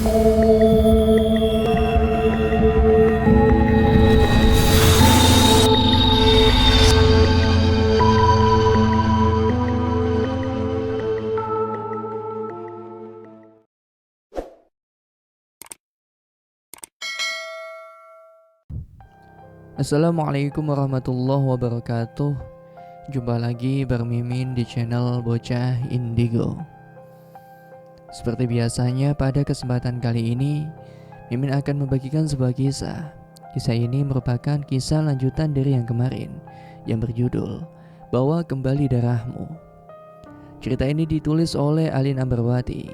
Assalamualaikum warahmatullahi wabarakatuh. Jumpa lagi bareng Mimin di channel Bocah Indigo. Seperti biasanya pada kesempatan kali ini Mimin akan membagikan sebuah kisah. Kisah ini merupakan kisah lanjutan dari yang kemarin yang berjudul Bawa Kembali Darahmu. Cerita ini ditulis oleh Alin Ambarwati.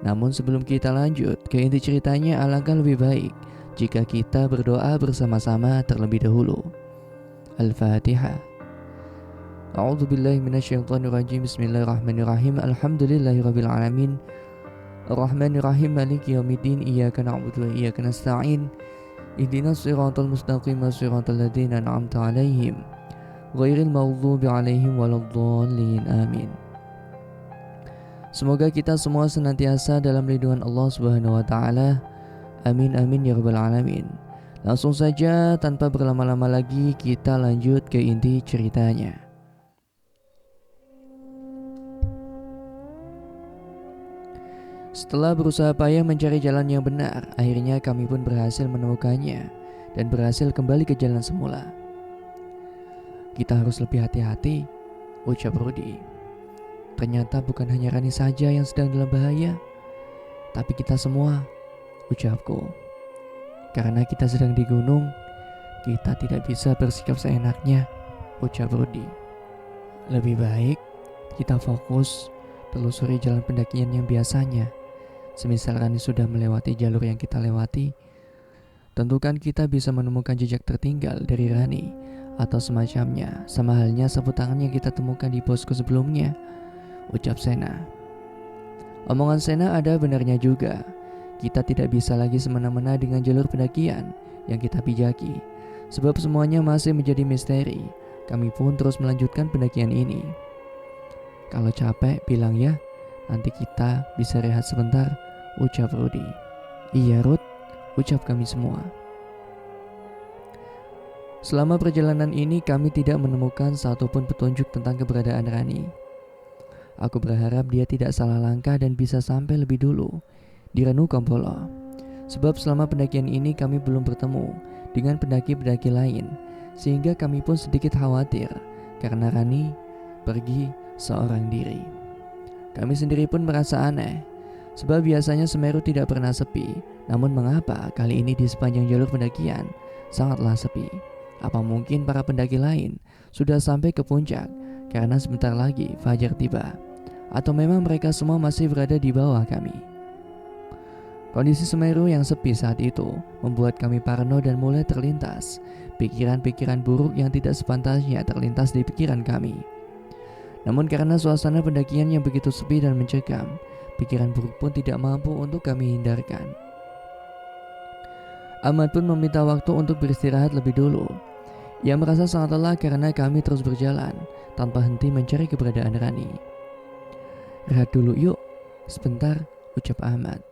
Namun sebelum kita lanjut ke inti ceritanya, alangkah lebih baik jika kita berdoa bersama-sama terlebih dahulu. Al-Fatihah. A'udzubillahi minasyaitonirrajim. Bismillahirrahmanirrahim. Alhamdulillahirabbil alamin. Arrahmanirrahim. Maliki yaumiddin. Iyyaka na'budu wa iyyaka nasta'in. Ihdinas siratal mustaqim. Siratal ladzina an'amta 'alaihim ghairil maghdubi 'alaihim waladdallin. Amin. Semoga kita semua senantiasa dalam lindungan Allah Subhanahu wa taala. Amin amin ya rabbal alamin. Langsung saja tanpa berlama-lama lagi kita lanjut ke inti ceritanya. Setelah berusaha payah mencari jalan yang benar, akhirnya kami pun berhasil menemukannya dan berhasil kembali ke jalan semula. Kita harus lebih hati-hati, ucap Rudi. Ternyata bukan hanya Rani saja yang sedang dalam bahaya, tapi kita semua, ucapku. Karena kita sedang di gunung, kita tidak bisa bersikap seenaknya, ucap Rudi. Lebih baik kita fokus telusuri jalan pendakian yang biasanya. Semisal Rani sudah melewati jalur yang kita lewati, tentukan kita bisa menemukan jejak tertinggal dari Rani atau semacamnya, sama halnya sapu tangan yang kita temukan di posko sebelumnya, ucap Sena. Omongan Sena ada benarnya juga. Kita tidak bisa lagi semena-mena dengan jalur pendakian yang kita pijaki, sebab semuanya masih menjadi misteri. Kami pun terus melanjutkan pendakian ini. Kalau capek bilang ya, nanti kita bisa rehat sebentar, ucap Rudi. Iya Rud, ucap kami semua. Selama perjalanan ini kami tidak menemukan satupun petunjuk tentang keberadaan Rani. Aku berharap dia tidak salah langkah dan bisa sampai lebih dulu di Ranu Kampolo. Sebab selama pendakian ini kami belum bertemu dengan pendaki-pendaki lain, sehingga kami pun sedikit khawatir karena Rani pergi seorang diri. Kami sendiri pun merasa aneh, sebab biasanya Semeru tidak pernah sepi. Namun mengapa kali ini di sepanjang jalur pendakian sangatlah sepi? Apa mungkin para pendaki lain sudah sampai ke puncak karena sebentar lagi fajar tiba? Atau memang mereka semua masih berada di bawah kami? Kondisi Semeru yang sepi saat itu membuat kami parno dan mulai terlintas pikiran-pikiran buruk yang tidak sepantasnya terlintas di pikiran kami. Namun karena suasana pendakian yang begitu sepi dan mencekam, pikiran buruk pun tidak mampu untuk kami hindarkan. Ahmad pun meminta waktu untuk beristirahat lebih dulu. Ia merasa sangat lelah karena kami terus berjalan tanpa henti mencari keberadaan Rani. Rehat dulu yuk, sebentar, ucap Ahmad.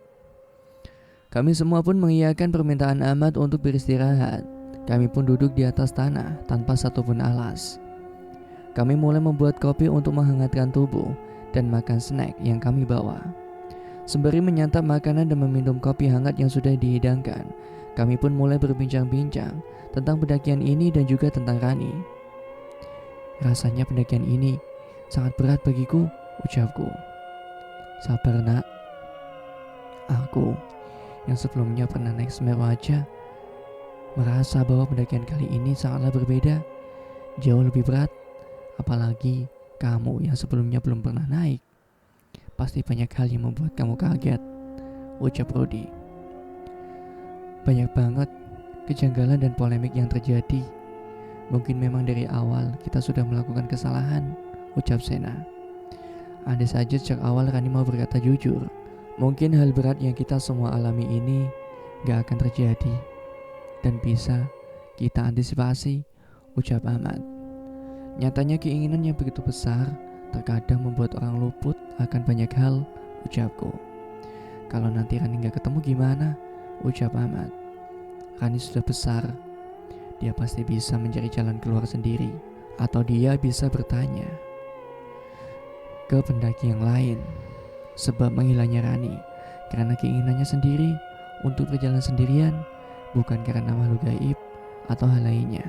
Kami semua pun mengiyakan permintaan Ahmad untuk beristirahat. Kami pun duduk di atas tanah tanpa satupun alas. Kami mulai membuat kopi untuk menghangatkan tubuh dan makan snack yang kami bawa. Sembari menyantap makanan dan meminum kopi hangat yang sudah dihidangkan, kami pun mulai berbincang-bincang tentang pendakian ini dan juga tentang Rani. Rasanya pendakian ini sangat berat bagiku, ucapku. Sabar nak. Aku yang sebelumnya pernah naik Semeru aja merasa bahwa pendakian kali ini sangatlah berbeda, jauh lebih berat. Apalagi kamu yang sebelumnya belum pernah naik. Pasti banyak hal yang membuat kamu kaget, ucap Rudi. Banyak banget kejanggalan dan polemik yang terjadi. Mungkin memang dari awal kita sudah melakukan kesalahan, ucap Sena. Andai saja sejak awal Rani mau berkata jujur, mungkin hal berat yang kita semua alami ini gak akan terjadi dan bisa kita antisipasi, ucap Ahmad. Nyatanya keinginan yang begitu besar terkadang membuat orang luput akan banyak hal, ucapku. Kalau nanti Rani gak ketemu gimana? Ucap Ahmad. Rani sudah besar. Dia pasti bisa mencari jalan keluar sendiri. Atau dia bisa bertanya ke pendaki yang lain. Sebab menghilangnya Rani karena keinginannya sendiri untuk berjalan sendirian, bukan karena makhluk gaib atau hal lainnya,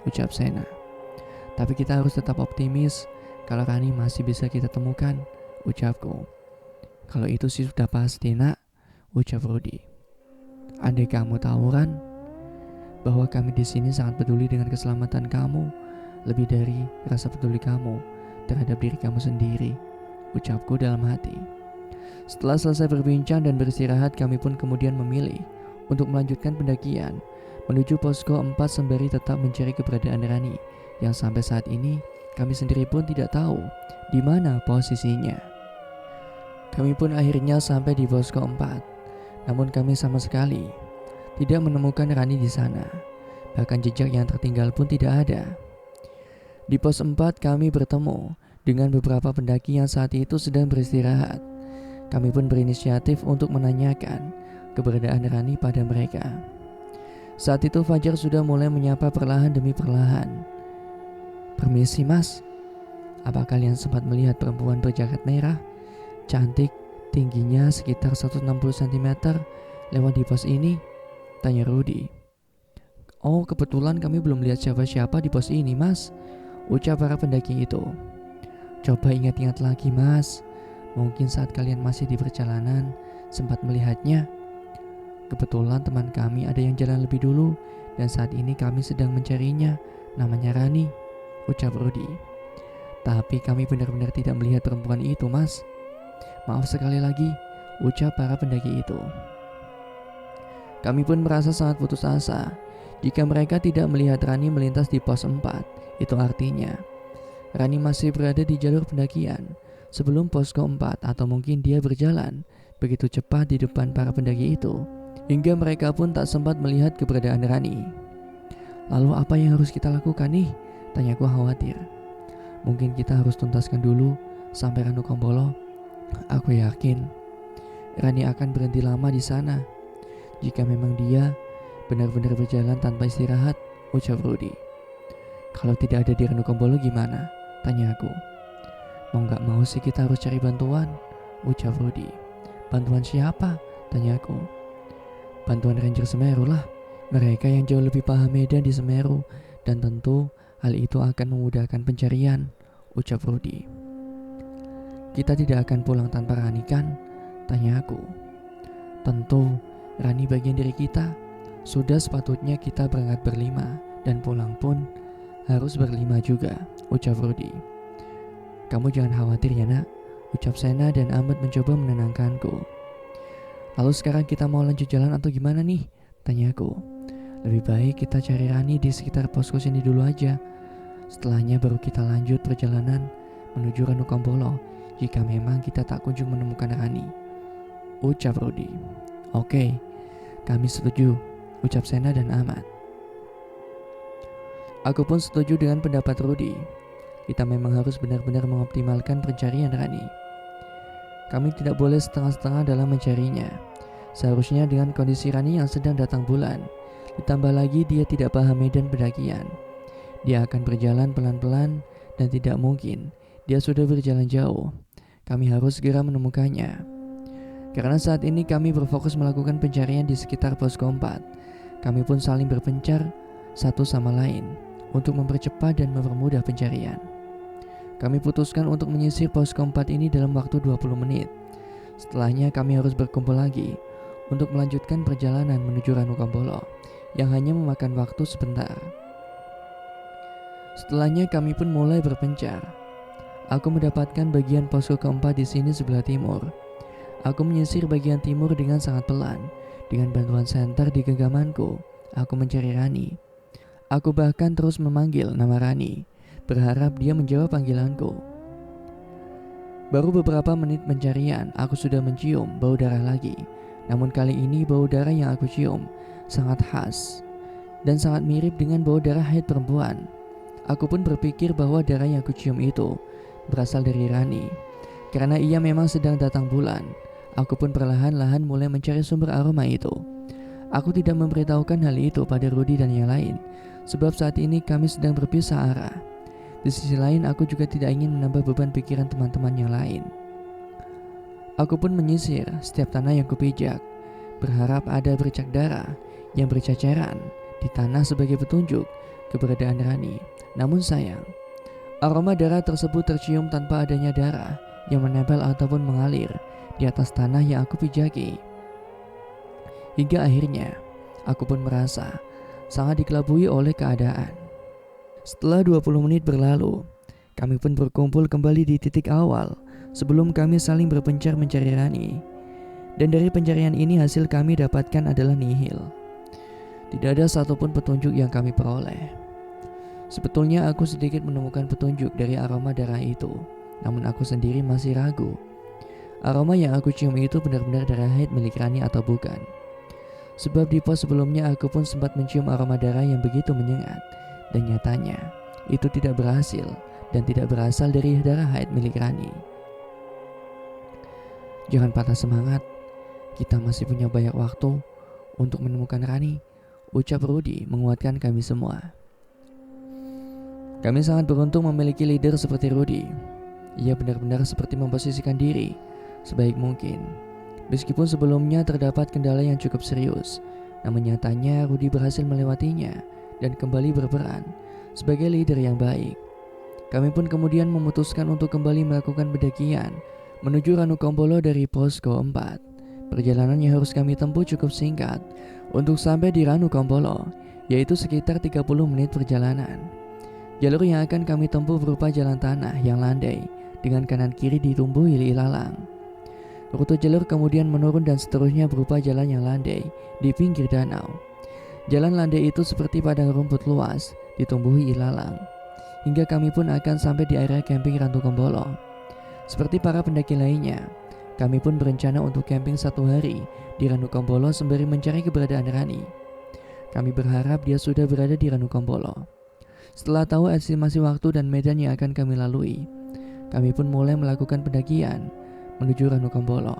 ucap Sena. Tapi kita harus tetap optimis kalau Rani masih bisa kita temukan, ucapku. Kalau itu sih sudah pasti nak, ucap Rudy. Andai kamu tahu Ran, bahwa kami di sini sangat peduli dengan keselamatan kamu, lebih dari rasa peduli kamu terhadap diri kamu sendiri, ucapku dalam hati. Setelah selesai berbincang dan beristirahat, kami pun kemudian memilih untuk melanjutkan pendakian menuju posko 4 sembari tetap mencari keberadaan Rani yang sampai saat ini kami sendiri pun tidak tahu di mana posisinya. Kami pun akhirnya sampai di posko 4, namun kami sama sekali tidak menemukan Rani di sana. Bahkan jejak yang tertinggal pun tidak ada. Di pos 4 kami bertemu dengan beberapa pendaki yang saat itu sedang beristirahat. Kami pun berinisiatif untuk menanyakan keberadaan Rani pada mereka. Saat itu Fajar sudah mulai menyapa perlahan demi perlahan. Permisi mas, apa kalian sempat melihat perempuan berjaket merah, cantik, tingginya sekitar 160 cm lewat di pos ini? Tanya Rudy. Oh, kebetulan kami belum lihat siapa-siapa di pos ini mas, ucap para pendaki itu. Coba ingat-ingat lagi mas, mungkin saat kalian masih di perjalanan sempat melihatnya. Kebetulan teman kami ada yang jalan lebih dulu dan saat ini kami sedang mencarinya, namanya Rani, ucap Rudy. Tapi kami benar-benar tidak melihat perempuan itu mas. Maaf sekali lagi, ucap para pendaki itu. Kami pun merasa sangat putus asa. Jika mereka tidak melihat Rani melintas di pos 4, itu artinya Rani masih berada di jalur pendakian sebelum posko 4, atau mungkin dia berjalan begitu cepat di depan para pendaki itu hingga mereka pun tak sempat melihat keberadaan Rani. Lalu apa yang harus kita lakukan nih? Tanyaku khawatir. Mungkin kita harus tuntaskan dulu sampai Ranu Kombolo. Aku yakin Rani akan berhenti lama di sana jika memang dia benar-benar berjalan tanpa istirahat, ucap Rudy. Kalau tidak ada di Ranu Kombolo gimana? Tanya aku. Mau gak mau sih kita harus cari bantuan, ucap Rudy. Bantuan siapa? Tanya aku. Bantuan Ranger Semeru lah. Mereka yang jauh lebih paham medan di Semeru dan tentu hal itu akan memudahkan pencarian, ucap Rudy. Kita tidak akan pulang tanpa Rani kan? Tanya aku. Tentu, Rani bagian dari kita. Sudah sepatutnya kita berangkat berlima dan pulang pun harus berlima juga, ucap Rudy. Kamu jangan khawatir ya nak, ucap Sena dan Ahmad mencoba menenangkanku. Lalu sekarang kita mau lanjut jalan atau gimana nih? Tanyaku. Lebih baik kita cari Rani di sekitar posko sini dulu aja. Setelahnya baru kita lanjut perjalanan menuju Ranu Kombolo jika memang kita tak kunjung menemukan Rani, ucap Rudy. Oke, kami setuju, ucap Sena dan Ahmad. Aku pun setuju dengan pendapat Rudy. Kita memang harus benar-benar mengoptimalkan pencarian Rani. Kami tidak boleh setengah-setengah dalam mencarinya. Seharusnya dengan kondisi Rani yang sedang datang bulan, ditambah lagi dia tidak paham medan pendakian, dia akan berjalan pelan-pelan dan tidak mungkin dia sudah berjalan jauh. Kami harus segera menemukannya. Karena saat ini kami berfokus melakukan pencarian di sekitar posko 4, kami pun saling berpencar satu sama lain untuk mempercepat dan mempermudah pencarian. Kami putuskan untuk menyisir posko 4 ini dalam waktu 20 menit. Setelahnya kami harus berkumpul lagi untuk melanjutkan perjalanan menuju Ranu Kombolo yang hanya memakan waktu sebentar. Setelahnya kami pun mulai berpencar. Aku mendapatkan bagian posko keempat di sini sebelah timur. Aku menyisir bagian timur dengan sangat pelan. Dengan bantuan senter di genggamanku, aku mencari Rani. Aku bahkan terus memanggil nama Rani, berharap dia menjawab panggilanku. Baru beberapa menit pencarian, aku sudah mencium bau darah lagi. Namun kali ini bau darah yang aku cium sangat khas dan sangat mirip dengan bau darah haid perempuan. Aku pun berpikir bahwa darah yang aku cium itu berasal dari Rani. Karena ia memang sedang datang bulan, Aku pun perlahan-lahan mulai mencari sumber aroma itu. Aku tidak memberitahukan hal itu pada Rudy dan yang lain, sebab saat ini kami sedang berpisah arah. Di sisi lain, aku juga tidak ingin menambah beban pikiran teman-teman yang lain. Aku pun menyisir setiap tanah yang kupijak, berharap ada bercak darah yang berceceran di tanah sebagai petunjuk keberadaan Rani. Namun sayang, aroma darah tersebut tercium tanpa adanya darah yang menempel ataupun mengalir di atas tanah yang aku pijaki. Hingga akhirnya, aku pun merasa sangat dikelabui oleh keadaan. Setelah 20 menit berlalu, kami pun berkumpul kembali di titik awal sebelum kami saling berpencar mencari Rani. Dan dari pencarian ini hasil kami dapatkan adalah nihil. Tidak ada satupun petunjuk yang kami peroleh. Sebetulnya aku sedikit menemukan petunjuk dari aroma darah itu, namun aku sendiri masih ragu. Aroma yang aku cium itu benar-benar darah haid milik Rani atau bukan. Sebab di pos sebelumnya aku pun sempat mencium aroma darah yang begitu menyengat, dan nyatanya itu tidak berhasil dan tidak berasal dari darah haid milik Rani. Jangan patah semangat, kita masih punya banyak waktu untuk menemukan Rani, ucap Rudy menguatkan kami semua. Kami sangat beruntung memiliki leader seperti Rudy. Ia benar-benar seperti memposisikan diri sebaik mungkin. Meskipun sebelumnya terdapat kendala yang cukup serius, namun nyatanya Rudy berhasil melewatinya dan kembali berperan sebagai leader yang baik. Kami pun kemudian memutuskan untuk kembali melakukan pendakian menuju Ranukombolo dari posko 4. Perjalanan yang harus kami tempuh cukup singkat untuk sampai di Ranukombolo, yaitu sekitar 30 menit perjalanan. Jalur yang akan kami tempuh berupa jalan tanah yang landai dengan kanan kiri ditumbuhi ilalang. Rute jalur kemudian menurun dan seterusnya berupa jalan yang landai di pinggir danau. Jalan landai itu seperti padang rumput luas ditumbuhi ilalang, hingga kami pun akan sampai di area camping Ranukombolo. Seperti para pendaki lainnya, kami pun berencana untuk camping 1 hari di Ranukombolo sembari mencari keberadaan Rani. Kami berharap dia sudah berada di Ranukombolo. Setelah tahu estimasi waktu dan medan yang akan kami lalui, kami pun mulai melakukan pendakian menuju Ranukombolo.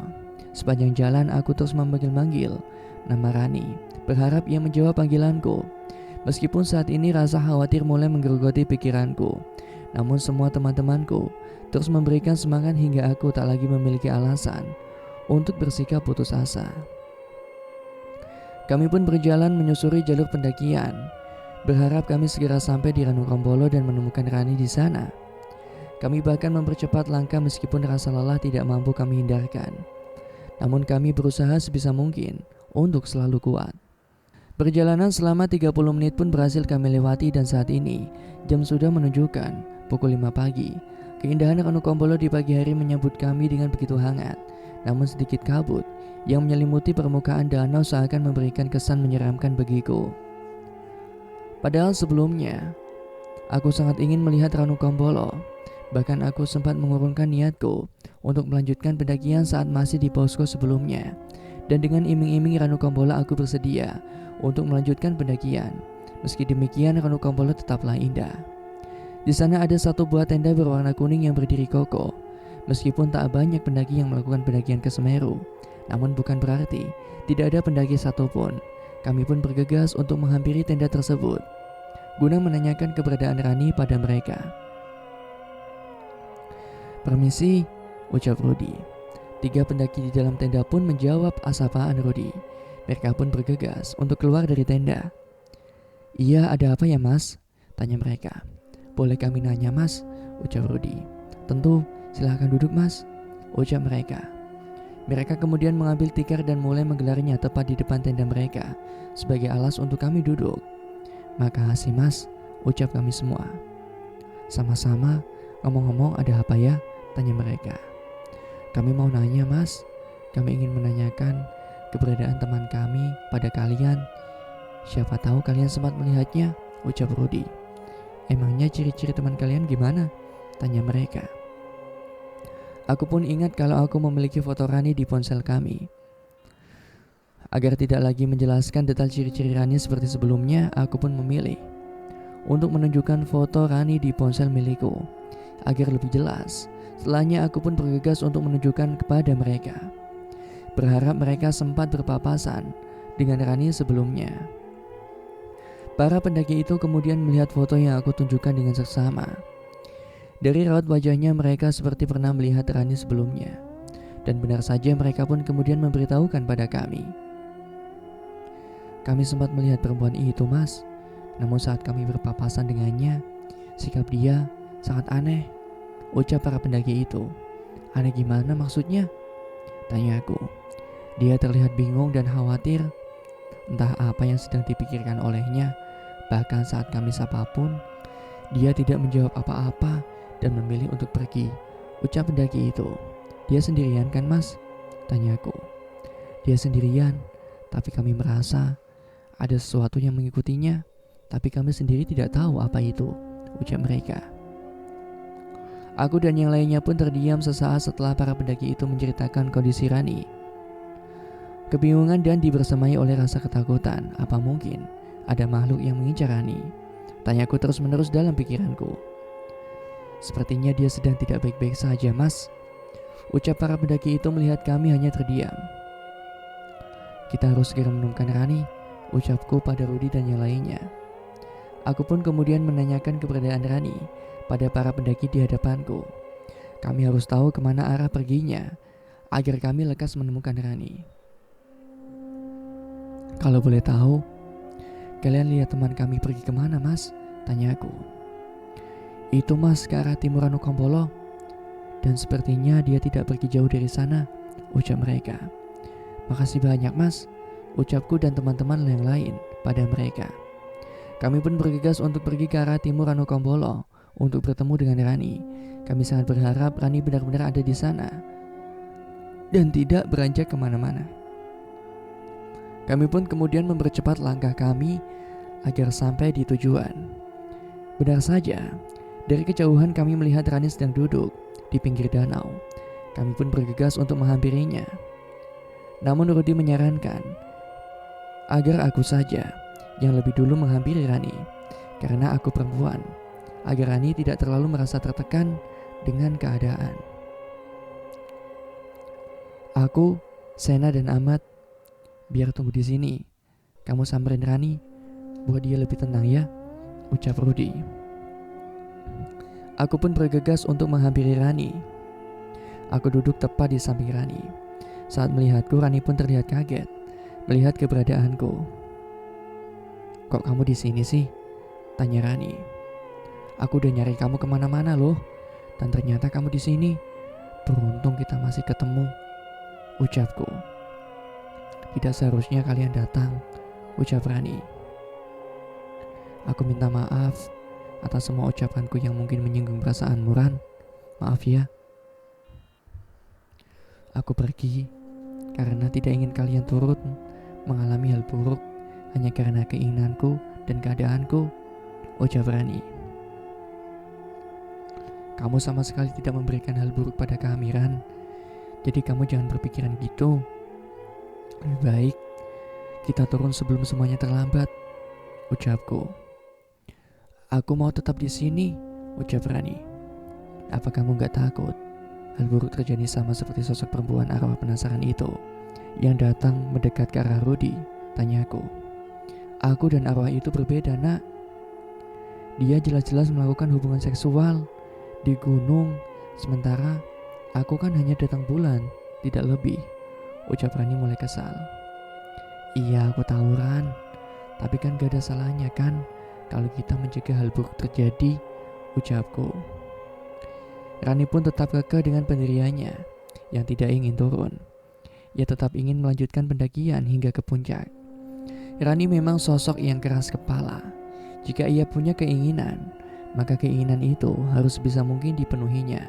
Sepanjang jalan aku terus memanggil-manggil nama Rani, berharap ia menjawab panggilanku. Meskipun saat ini rasa khawatir mulai menggerogoti pikiranku, namun semua teman-temanku terus memberikan semangat hingga aku tak lagi memiliki alasan untuk bersikap putus asa. Kami pun berjalan menyusuri jalur pendakian, berharap kami segera sampai di Ranukombolo dan menemukan Rani di sana. Kami bahkan mempercepat langkah meskipun rasa lelah tidak mampu kami hindarkan. Namun kami berusaha sebisa mungkin untuk selalu kuat. Perjalanan selama 30 menit pun berhasil kami lewati dan saat ini jam sudah menunjukkan pukul 5 pagi. Keindahan Ranukombolo di pagi hari menyambut kami dengan begitu hangat, namun sedikit kabut yang menyelimuti permukaan danau seakan memberikan kesan menyeramkan bagiku. Padahal sebelumnya, aku sangat ingin melihat Ranukombolo. Bahkan aku sempat mengurungkan niatku untuk melanjutkan pendakian saat masih di posko sebelumnya. Dan dengan iming-iming Ranukombolo aku bersedia untuk melanjutkan pendakian. Meski demikian, Ranukombolo tetaplah indah. Di sana ada satu buah tenda berwarna kuning yang berdiri kokoh. Meskipun tak banyak pendaki yang melakukan pendakian ke Semeru, namun bukan berarti tidak ada pendaki satupun. Kami pun bergegas untuk menghampiri tenda tersebut guna menanyakan keberadaan Rani pada mereka. "Permisi," ucap Rudy. 3 pendaki di dalam tenda pun menjawab sapaan Rudy. Mereka pun bergegas untuk keluar dari tenda. "Iya, ada apa ya mas?" tanya mereka. "Boleh kami nanya mas?" ucap Rudy. "Tentu, silahkan duduk mas," ucap mereka. Mereka kemudian mengambil tikar dan mulai menggelarnya tepat di depan tenda mereka sebagai alas untuk kami duduk. "Makasih mas," ucap kami semua. "Sama-sama, ngomong-ngomong ada apa ya?" tanya mereka. "Kami mau nanya mas, kami ingin menanyakan keberadaan teman kami pada kalian. Siapa tahu kalian sempat melihatnya," ucap Rudy. "Emangnya ciri-ciri teman kalian gimana?" tanya mereka. Aku pun ingat kalau aku memiliki foto Rani di ponsel kami. Agar tidak lagi menjelaskan detail ciri-ciri Rani seperti sebelumnya, aku pun memilih untuk menunjukkan foto Rani di ponsel milikku agar lebih jelas. Setelahnya aku pun bergegas untuk menunjukkan kepada mereka. berharap mereka sempat berpapasan dengan Rani sebelumnya. Para pendaki itu kemudian melihat foto yang aku tunjukkan dengan seksama. Dari raut wajahnya mereka seperti pernah melihat Rani sebelumnya. Dan benar saja mereka pun kemudian memberitahukan pada kami. Kami sempat melihat perempuan itu, Mas. Namun saat kami berpapasan dengannya, sikap dia sangat aneh, ucap para pendaki itu. Aneh gimana maksudnya? Tanya aku. Dia terlihat bingung dan khawatir. Entah apa yang sedang dipikirkan olehnya. Bahkan saat kami sapa pun, dia tidak menjawab apa-apa dan memilih untuk pergi, ucap pendaki itu. Dia sendirian kan, Mas? Tanya aku. Dia sendirian, tapi kami merasa ada sesuatu yang mengikutinya. Tapi kami sendiri tidak tahu apa itu, ucap mereka. Aku dan yang lainnya pun terdiam sesaat setelah para pendaki itu menceritakan kondisi Rani. Kebingungan dan dibersamai oleh rasa ketakutan. Apa mungkin ada makhluk yang mengincar Rani? Tanyaku terus-menerus dalam pikiranku. Sepertinya dia sedang tidak baik-baik saja, Mas, ucap para pendaki itu melihat kami hanya terdiam. Kita harus segera menemukan Rani, ucapku pada Rudi dan yang lainnya. Aku pun kemudian menanyakan keberadaan Rani pada para pendaki di hadapanku. Kami harus tahu kemana arah perginya agar kami lekas menemukan Rani. Kalau boleh tahu, kalian lihat teman kami pergi kemana, Mas? Tanya aku. Itu, Mas, ke arah timur Anukompolo. Dan sepertinya dia tidak pergi jauh dari sana, ucap mereka. Makasih banyak, Mas, ucapku dan teman-teman yang lain pada mereka. Kami pun bergegas untuk pergi ke arah timur Anukompolo untuk bertemu dengan Rani. Kami sangat berharap Rani benar-benar ada di sana dan tidak beranjak kemana-mana. Kami pun kemudian mempercepat langkah kami agar sampai di tujuan. Benar saja, dari kejauhan kami melihat Rani sedang duduk di pinggir danau. Kami pun bergegas untuk menghampirinya. Namun Rudi menyarankan agar aku saja yang lebih dulu menghampiri Rani, karena aku perempuan, agar Rani tidak terlalu merasa tertekan dengan keadaan. Aku, Sena dan Ahmad biar tunggu di sini. Kamu samperin Rani, buat dia lebih tenang ya, ucap Rudi. Aku pun bergegas untuk menghampiri Rani. Aku duduk tepat di samping Rani. Saat melihatku, Rani pun terlihat kaget melihat keberadaanku. Kok kamu di sini sih? Tanya Rani. Aku udah nyari kamu kemana-mana loh, dan ternyata kamu di sini. Beruntung kita masih ketemu, ucapku. Tidak seharusnya kalian datang, ucap Rani. Aku minta maaf atas semua ucapanku yang mungkin menyinggung perasaanmu, Ran. Maaf ya. Aku pergi karena tidak ingin kalian turut mengalami hal buruk hanya karena keinginanku dan keadaanku, ucap Rani. Kamu sama sekali tidak memberikan hal buruk pada kami, Ran. Jadi kamu jangan berpikiran gitu. Lebih baik kita turun sebelum semuanya terlambat, ucapku. Aku mau tetap di sini, ucap Rani. Apa kamu gak takut hal buruk terjadi sama seperti sosok perempuan arwah penasaran itu yang datang mendekat ke arah Rudi? Tanyaku. Aku dan arwah itu berbeda, nak. Dia jelas-jelas melakukan hubungan seksual di gunung, sementara aku kan hanya datang bulan, tidak lebih, ucap Rani mulai kesal. Iya, aku tahu, Ran, tapi kan gak ada salahnya kan kalau kita mencegah hal buruk terjadi, ucapku. Rani pun tetap kekeh dengan pendiriannya yang tidak ingin turun. Ia tetap ingin melanjutkan pendakian hingga ke puncak. Rani memang sosok yang keras kepala. Jika ia punya keinginan, maka keinginan itu harus bisa mungkin dipenuhinya.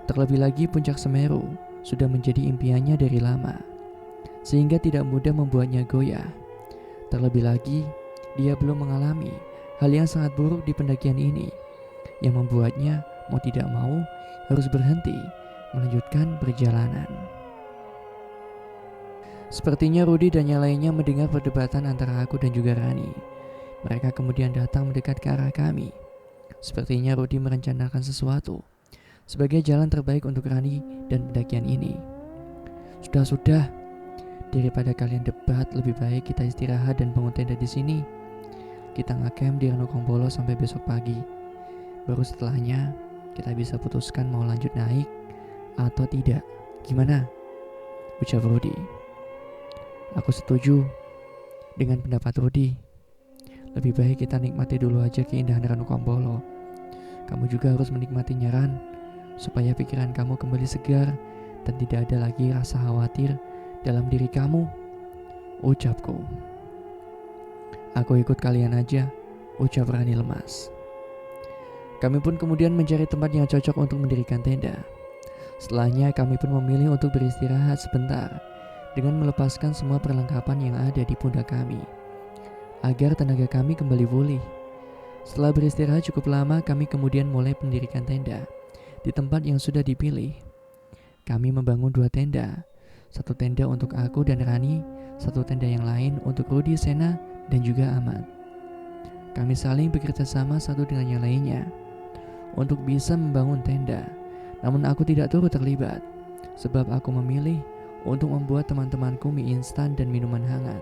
Terlebih lagi puncak Semeru sudah menjadi impiannya dari lama, sehingga tidak mudah membuatnya goyah. Terlebih lagi, dia belum mengalami hal yang sangat buruk di pendakian ini, yang membuatnya mau tidak mau harus berhenti melanjutkan perjalanan. Sepertinya Rudi dan yang lainnya mendengar perdebatan antara aku dan juga Rani. Mereka kemudian datang mendekat ke arah kami. Sepertinya Rudi merencanakan sesuatu sebagai jalan terbaik untuk Rani dan pendakian ini. Sudah, daripada kalian debat, lebih baik kita istirahat dan bangun tenda di sini. Kita ngecamp di Ranupang sampai besok pagi. Baru setelahnya kita bisa putuskan mau lanjut naik atau tidak. Gimana? Ucap Rudi. Aku setuju dengan pendapat Rudi. Lebih baik kita nikmati dulu aja keindahan Ranupang. Kamu juga harus menikmatinya, Ran, supaya pikiran kamu kembali segar dan tidak ada lagi rasa khawatir dalam diri kamu, ucapku. Aku ikut kalian aja, ucap Rani lemas. Kami pun kemudian mencari tempat yang cocok untuk mendirikan tenda. Setelahnya kami pun memilih untuk beristirahat sebentar dengan melepaskan semua perlengkapan yang ada di pundak kami, agar tenaga kami kembali pulih. Setelah beristirahat cukup lama, kami kemudian mulai mendirikan tenda di tempat yang sudah dipilih. Kami membangun 2 tenda, 1 tenda untuk aku dan Rani, 1 tenda yang lain untuk Rudi, Sena, dan juga Ahmad. Kami saling bekerja sama satu dengan yang lainnya untuk bisa membangun tenda. Namun aku tidak turut terlibat, sebab aku memilih untuk membuat teman-temanku mie instan dan minuman hangat,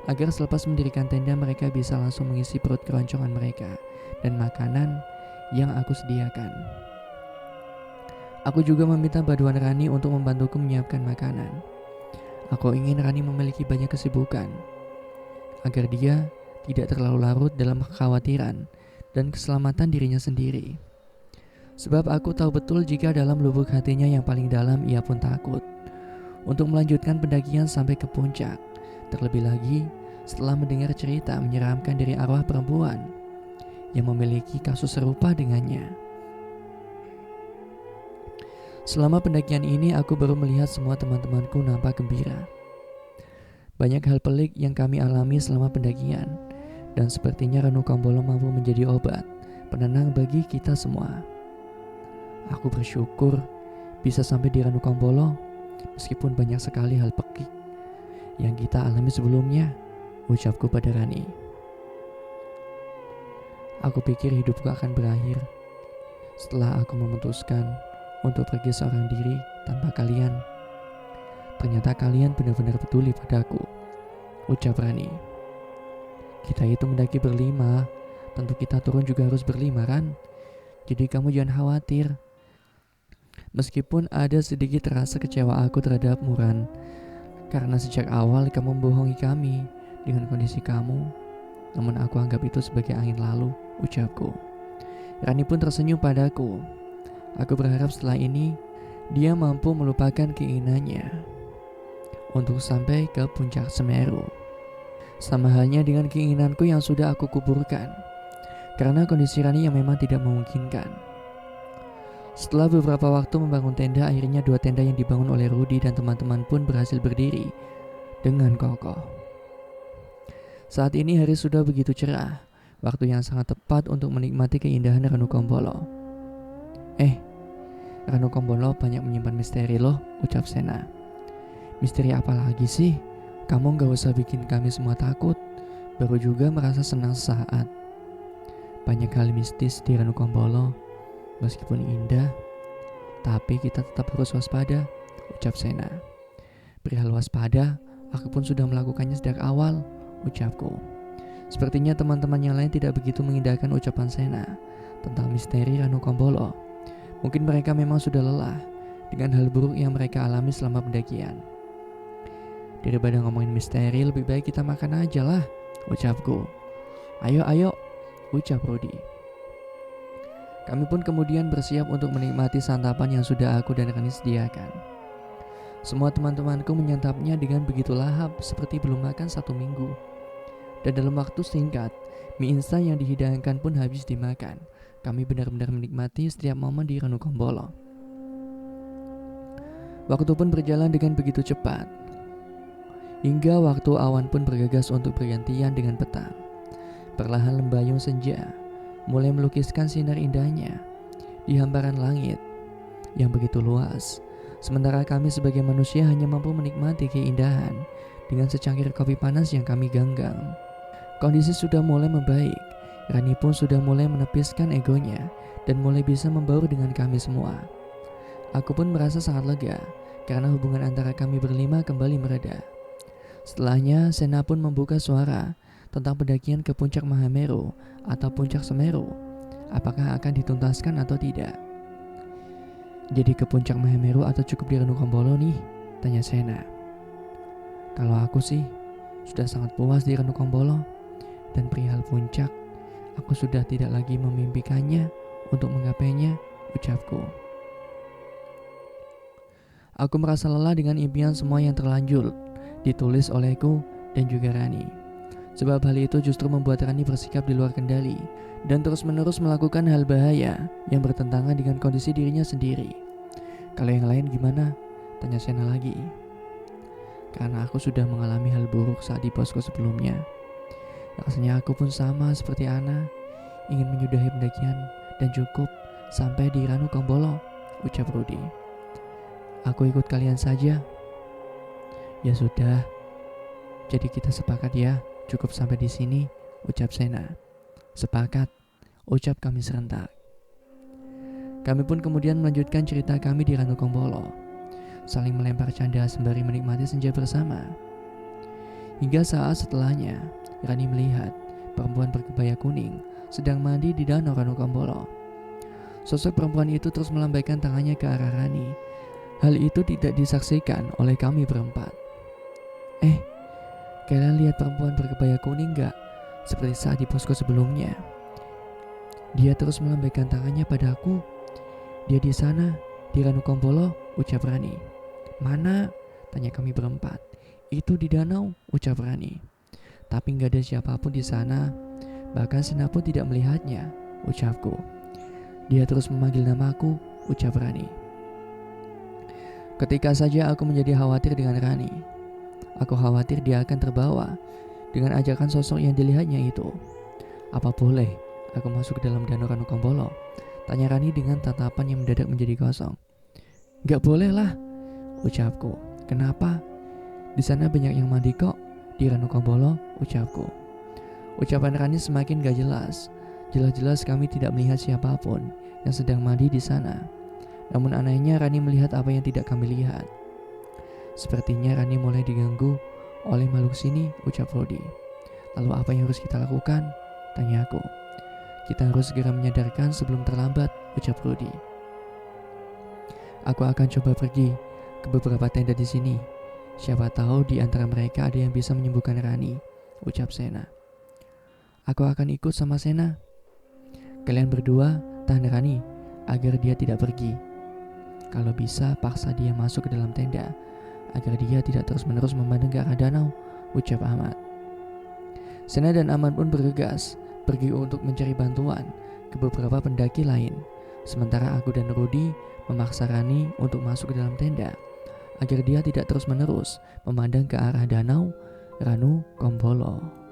agar selepas mendirikan tenda mereka bisa langsung mengisi perut keroncongan mereka dan makanan yang aku sediakan. Aku juga meminta bantuan Rani untuk membantuku menyiapkan makanan. Aku ingin Rani memiliki banyak kesibukan, agar dia tidak terlalu larut dalam kekhawatiran dan keselamatan dirinya sendiri. Sebab aku tahu betul jika dalam lubuk hatinya yang paling dalam ia pun takut untuk melanjutkan pendakian sampai ke puncak. Terlebih lagi setelah mendengar cerita menyeramkan dari arwah perempuan yang memiliki kasus serupa dengannya. Selama pendakian ini aku baru melihat semua teman-temanku nampak gembira. Banyak hal pelik yang kami alami selama pendakian, dan sepertinya Ranupang mampu menjadi obat penenang bagi kita semua. Aku bersyukur bisa sampai di Ranupang meskipun banyak sekali hal pelik yang kita alami sebelumnya, ucapku pada Rani. Aku pikir hidupku akan berakhir setelah aku memutuskan untuk pergi seorang diri tanpa kalian. Ternyata kalian benar-benar peduli padaku, ucap Rani. Kita itu mendaki berlima, tentu kita turun juga harus berlima, Ran. Jadi kamu jangan khawatir. Meskipun ada sedikit rasa kecewa aku terhadap Muran, karena sejak awal kamu membohongi kami dengan kondisi kamu, namun aku anggap itu sebagai angin lalu, ucapku. Rani pun tersenyum padaku. Aku berharap setelah ini dia mampu melupakan keinginannya untuk sampai ke puncak Semeru. Sama halnya dengan keinginanku yang sudah aku kuburkan karena kondisi Rani yang memang tidak memungkinkan. Setelah beberapa waktu membangun tenda, akhirnya 2 tenda yang dibangun oleh Rudi dan teman-teman pun berhasil berdiri dengan kokoh. Saat ini hari sudah begitu cerah, waktu yang sangat tepat untuk menikmati keindahan Ranupang. Ranupang banyak menyimpan misteri loh, ucap Sena. Misteri apa lagi sih? Kamu gak usah bikin kami semua takut, baru juga merasa senang sesaat. Banyak hal mistis di Ranupang, meskipun indah, tapi kita tetap harus waspada, ucap Sena. Perihal waspada, aku pun sudah melakukannya sejak awal, ucapku. Sepertinya teman-teman yang lain tidak begitu mengindahkan ucapan Sena tentang misteri Ranupang. Mungkin mereka memang sudah lelah dengan hal buruk yang mereka alami selama pendakian. Daripada ngomongin misteri, lebih baik kita makan aja lah, ucapku. Ayo, ucap Rudi. Kami pun kemudian bersiap untuk menikmati santapan yang sudah aku dan Rani sediakan. Semua teman-temanku menyantapnya dengan begitu lahap seperti belum makan 1 minggu. Dan dalam waktu singkat, mie instan yang dihidangkan pun habis dimakan. Kami benar-benar menikmati setiap momen di Ranupang. Waktu pun berjalan dengan begitu cepat, hingga waktu awan pun bergegas untuk bergantian dengan petang. Perlahan lembayung senja mulai melukiskan sinar indahnya di hamparan langit yang begitu luas. Sementara kami sebagai manusia hanya mampu menikmati keindahan dengan secangkir kopi panas yang kami ganggang. Kondisi sudah mulai membaik. Rani pun sudah mulai menepiskan egonya dan mulai bisa membaur dengan kami semua. Aku pun merasa sangat lega karena hubungan antara kami berlima kembali mereda. Setelahnya, Sena pun membuka suara tentang pendakian ke puncak Mahameru atau puncak Semeru. Apakah akan dituntaskan atau tidak? Jadi ke puncak Mahameru atau cukup di Ranukumbolo nih? Tanya Sena. Kalau aku sih sudah sangat puas di Ranukumbolo, dan perihal puncak, aku sudah tidak lagi memimpikannya untuk menggapainya, ucapku. Aku merasa lelah dengan impian semua yang terlanjur ditulis olehku dan juga Rani. Sebab hal itu justru membuat Rani bersikap di luar kendali dan terus-menerus melakukan hal bahaya yang bertentangan dengan kondisi dirinya sendiri. Kalau yang lain gimana? Tanya Sena lagi. Karena aku sudah mengalami hal buruk saat di posko sebelumnya. Rasanya aku pun sama seperti Ana, ingin menyudahi pendakian dan cukup sampai di Ranukumbolo, ucap Rudi. Aku ikut kalian saja. Ya sudah, jadi kita sepakat ya, cukup sampai di sini, ucap Sena. Sepakat, ucap kami serentak. Kami pun kemudian melanjutkan cerita kami di Ranukumbolo, saling melempar canda sembari menikmati senja bersama. Hingga saat setelahnya, Rani melihat perempuan berkebaya kuning sedang mandi di danau Ranukumbolo. Sosok perempuan itu terus melambaikan tangannya ke arah Rani. Hal itu tidak disaksikan oleh kami berempat. Kalian lihat perempuan berkebaya kuning gak? Seperti saat di posko sebelumnya. Dia terus melambaikan tangannya padaku. Dia di sana, di Ranukumbolo, ucap Rani. Mana? Tanya kami berempat. Itu di danau, ucap Rani. Tapi gak ada siapapun di sana. Bahkan Sena pun tidak melihatnya, ucapku. Dia terus memanggil namaku, ucap Rani. Ketika saja aku menjadi khawatir dengan Rani. Aku khawatir dia akan terbawa dengan ajakan sosok yang dilihatnya itu. Apa boleh aku masuk ke dalam danau Ranukumbolo? Tanya Rani dengan tatapan yang mendadak menjadi kosong. Gak boleh lah, ucapku. Kenapa? Di sana banyak yang mandi kok, di Ranukumbolo, ucapku. Ucapan Rani semakin gak jelas. Jelas-jelas kami tidak melihat siapapun yang sedang mandi di sana. Namun anehnya Rani melihat apa yang tidak kami lihat. Sepertinya Rani mulai diganggu oleh makhluk sini, ucap Rodi. Lalu apa yang harus kita lakukan? Tanya aku. Kita harus segera menyadarkan sebelum terlambat, ucap Rodi. Aku akan coba pergi ke beberapa tenda di sini. Siapa tahu di antara mereka ada yang bisa menyembuhkan Rani, ucap Sena. Aku akan ikut sama Sena. Kalian berdua tahan Rani agar dia tidak pergi. Kalau bisa paksa dia masuk ke dalam tenda agar dia tidak terus-menerus memandang ke arah danau, ucap Ahmad. Sena dan Aman pun bergegas pergi untuk mencari bantuan ke beberapa pendaki lain. Sementara aku dan Rudi memaksa Rani untuk masuk ke dalam tenda agar dia tidak terus-menerus memandang ke arah danau Ranukumbolo.